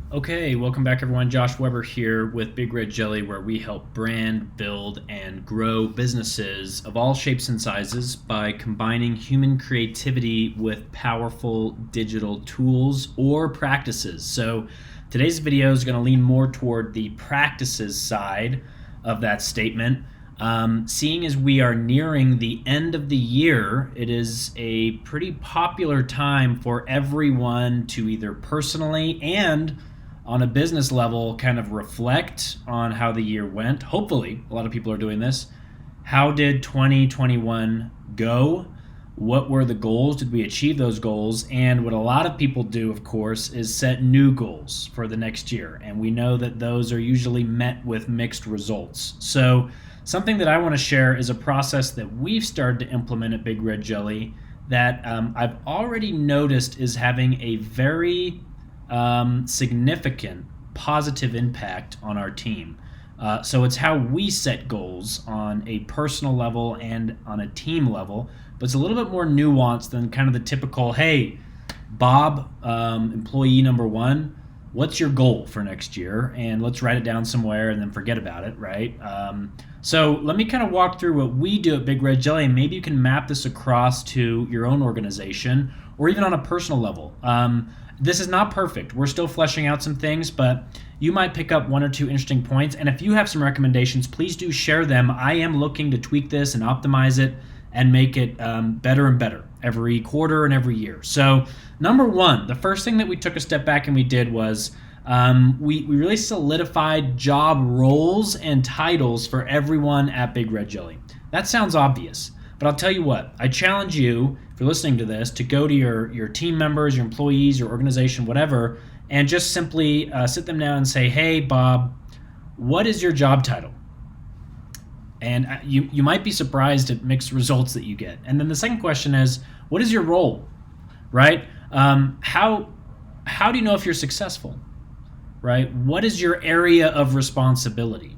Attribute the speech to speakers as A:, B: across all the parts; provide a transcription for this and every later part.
A: Okay, welcome back everyone. Josh Weber here with Big Red Jelly, where we help brand, build, and grow businesses of all shapes and sizes by combining human creativity with powerful digital tools or practices. So today's video is going to lean more toward the practices side of that statement. Seeing as we are nearing the end of the year, it is a pretty popular time for everyone to either personally and on a business level kind of reflect on how the year went. Hopefully, a lot of people are doing this. How did 2021 go? What were the goals? Did we achieve those goals? And what a lot of people do, of course, is set new goals for the next year. And we know that those are usually met with mixed results. So, something that I want to share is a process that we've started to implement at Big Red Jelly that I've already noticed is having a very significant positive impact on our team. So it's how we set goals on a personal level and on a team level, but it's a little bit more nuanced than kind of the typical, hey, Bob, employee number one, what's your goal for next year? And let's write it down somewhere and then forget about it, right? So let me kind of walk through what we do at Big Red Jelly, and maybe you can map this across to your own organization or even on a personal level. This is not perfect. We're still fleshing out some things, but you might pick up one or two interesting points. And if you have some recommendations, please do share them. I am looking to tweak this and optimize it and make it better and better every quarter and every year. So, number one, the first thing that we took a step back and we did was we really solidified job roles and titles for everyone at Big Red Jelly. That sounds obvious, but I'll tell you what, I challenge you, if you're listening to this, to go to your team members, your employees, your organization, whatever, and just simply sit them down and say, hey, Bob, what is your job title? And you might be surprised at mixed results that you get. And then the second question is, what is your role, right? How do you know if you're successful, right? What is your area of responsibility?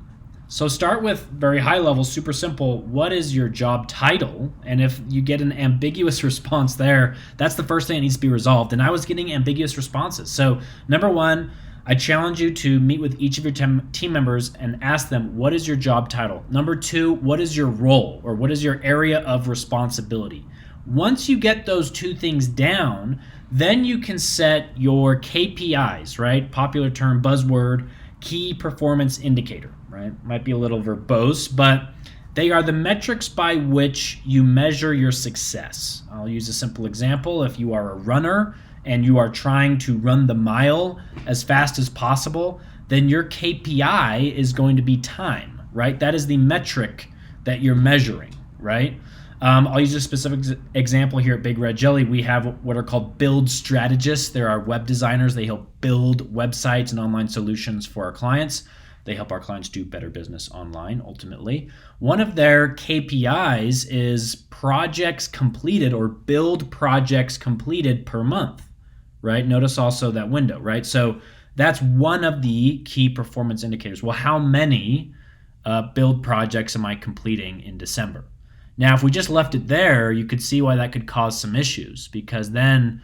A: So start with very high level, super simple. What is your job title? And if you get an ambiguous response there, that's the first thing that needs to be resolved. And I was getting ambiguous responses. So number one, I challenge you to meet with each of your team members and ask them, what is your job title? Number two, what is your role, or what is your area of responsibility? Once you get those two things down, then you can set your KPIs, right? Popular term, buzzword, key performance indicator, right? Might be a little verbose, but they are the metrics by which you measure your success. I'll use a simple example. If you are a runner and you are trying to run the mile as fast as possible, then your KPI is going to be time, right? That is the metric that you're measuring, right? I'll use a specific example here at Big Red Jelly. We have what are called build strategists. There are web designers. They help build websites and online solutions for our clients. They help our clients do better business online, ultimately. One of their KPIs is projects completed, or build projects completed per month, right? Notice also that window, right? So that's one of the key performance indicators. Well, how many build projects am I completing in December? Now, if we just left it there, you could see why that could cause some issues, because then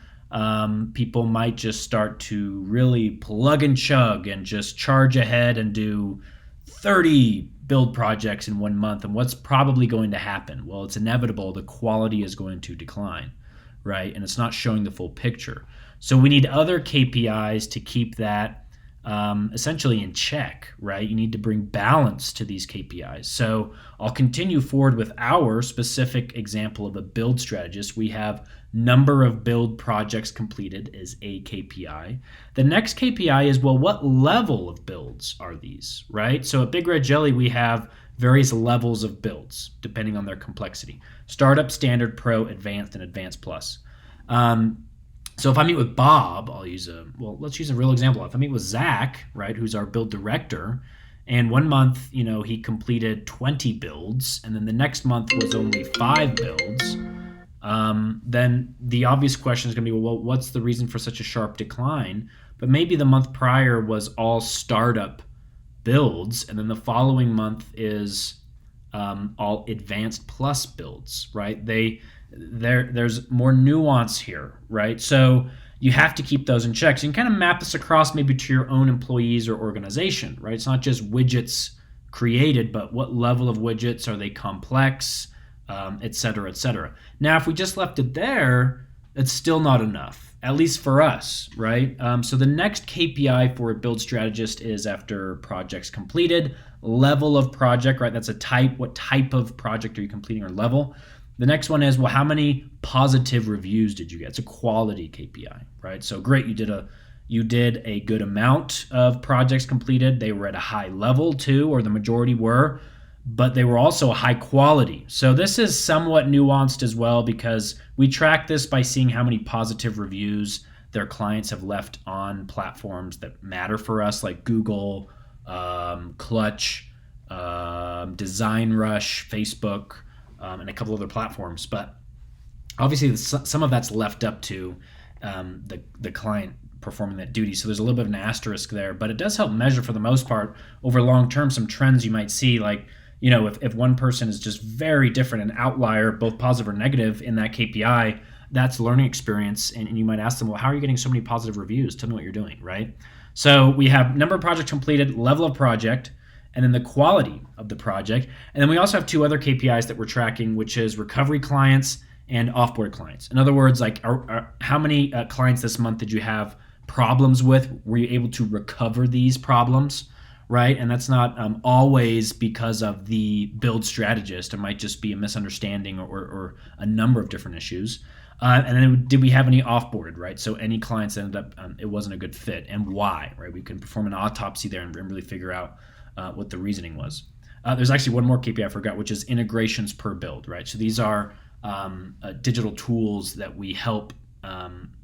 A: people might just start to really plug and chug and just charge ahead and do 30 build projects in 1 month. And what's probably going to happen? Well, it's inevitable. The quality is going to decline, right? And it's not showing the full picture. So we need other KPIs to keep that essentially in check, right? You need to bring balance to these KPIs. So I'll continue forward with our specific example of a build strategist. We have number of build projects completed is a KPI. The next KPI is, well, what level of builds are these, right? So at Big Red Jelly, we have various levels of builds depending on their complexity. Startup, Standard, Pro, Advanced, and Advanced Plus. So if I meet with Bob, let's use a real example. If I meet with Zach, right, who's our build director, and 1 month, he completed 20 builds, and then the next month was only 5 builds, then the obvious question is going to be, well, what's the reason for such a sharp decline? But maybe the month prior was all startup builds, and then the following month is all advanced plus builds, right? There's more nuance here, right? So you have to keep those in check. So you can kind of map this across maybe to your own employees or organization, right? It's not just widgets created, but what level of widgets, are they complex, et cetera, et cetera. Now, if we just left it there, it's still not enough, at least for us, right? So the next KPI for a build strategist is, after projects completed, level of project, right? That's a type. What type of project are you completing, or level? The next one is, well, how many positive reviews did you get? It's a quality KPI, right? So great, you did a good amount of projects completed. They were at a high level too, or the majority were, but they were also high quality. So this is somewhat nuanced as well, because we track this by seeing how many positive reviews their clients have left on platforms that matter for us, like Google, Clutch, Design Rush, Facebook, and a couple other platforms. But obviously some of that's left up to the client performing that duty. So there's a little bit of an asterisk there, but it does help measure, for the most part, over long term, some trends you might see. Like, if one person is just very different, an outlier, both positive or negative in that KPI, that's learning experience. And you might ask them, well, how are you getting so many positive reviews? Tell me what you're doing, right? So we have number of projects completed, level of project, and then the quality of the project. And then we also have two other KPIs that we're tracking, which is recovery clients and offboard clients. In other words, like how many clients this month did you have problems with? Were you able to recover these problems, right? And that's not always because of the build strategist. It might just be a misunderstanding or a number of different issues. And then did we have any offboarded, right? So any clients that ended up, it wasn't a good fit, and why, right? We can perform an autopsy there and really figure out what the reasoning was. There's actually one more KPI I forgot, which is integrations per build, right? So these are digital tools that we help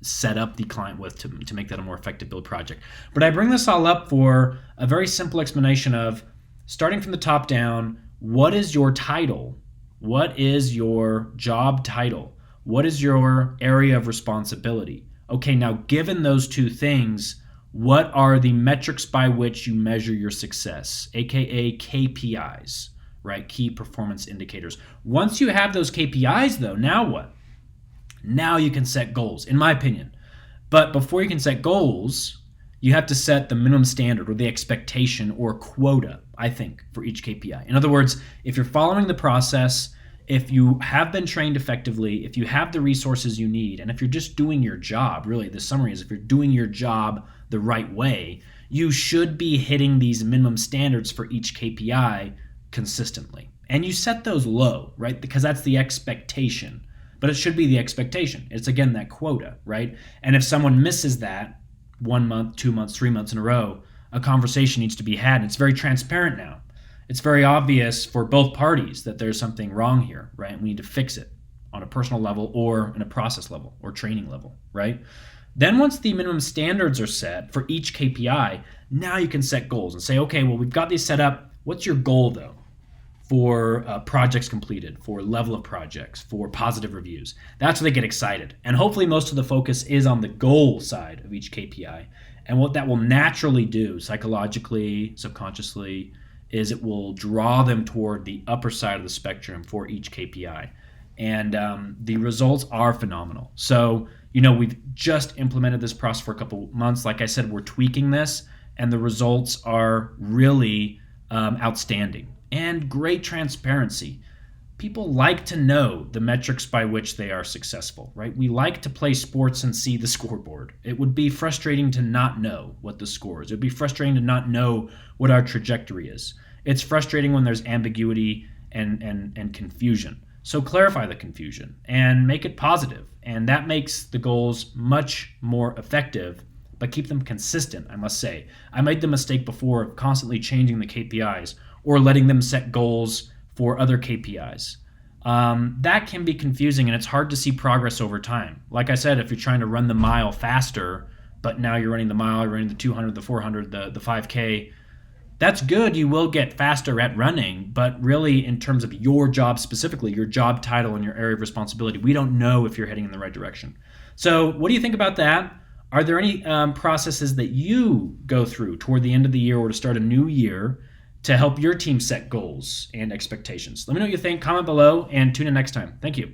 A: set up the client with to make that a more effective build project. But I bring this all up for a very simple explanation of, starting from the top down, what is your title? What is your job title? What is your area of responsibility? Okay, now given those two things, what are the metrics by which you measure your success, aka KPIs, right? Key performance indicators. Once you have those KPIs, though, now what? Now you can set goals, in my opinion. But before you can set goals, you have to set the minimum standard, or the expectation, or quota, I think, for each KPI. In other words, if you're following the process, if you have been trained effectively, if you have the resources you need, and if you're just doing your job, really the summary is, if you're doing your job the right way, you should be hitting these minimum standards for each KPI consistently. And you set those low, right? Because that's the expectation. But it should be the expectation. It's, again, that quota, right? And if someone misses that 1 month, 2 months, 3 months in a row, a conversation needs to be had. And it's very transparent now. It's very obvious for both parties that there's something wrong here, right? And we need to fix it on a personal level, or in a process level, or training level, right? Then once the minimum standards are set for each KPI, now you can set goals and say, okay, well, we've got these set up. What's your goal, though, for projects completed, for level of projects, for positive reviews? That's where they get excited. And hopefully most of the focus is on the goal side of each KPI. And what that will naturally do, psychologically, subconsciously, is it will draw them toward the upper side of the spectrum for each KPI. And the results are phenomenal. So, we've just implemented this process for a couple months. Like I said, we're tweaking this, and the results are really outstanding and great transparency. People like to know the metrics by which they are successful, right? We like to play sports and see the scoreboard. It would be frustrating to not know what the score is. It would be frustrating to not know what our trajectory is. It's frustrating when there's ambiguity and confusion. So clarify the confusion and make it positive. And that makes the goals much more effective, but keep them consistent, I must say. I made the mistake before of constantly changing the KPIs or letting them set goals for other KPIs. That can be confusing, and it's hard to see progress over time. Like I said, if you're trying to run the mile faster, but now you're running the mile, you're running the 200, the 400, the 5K, that's good. You will get faster at running, but really in terms of your job specifically, your job title and your area of responsibility, we don't know if you're heading in the right direction. So what do you think about that? Are there any processes that you go through toward the end of the year or to start a new year to help your team set goals and expectations? Let me know what you think. Comment below and tune in next time. Thank you.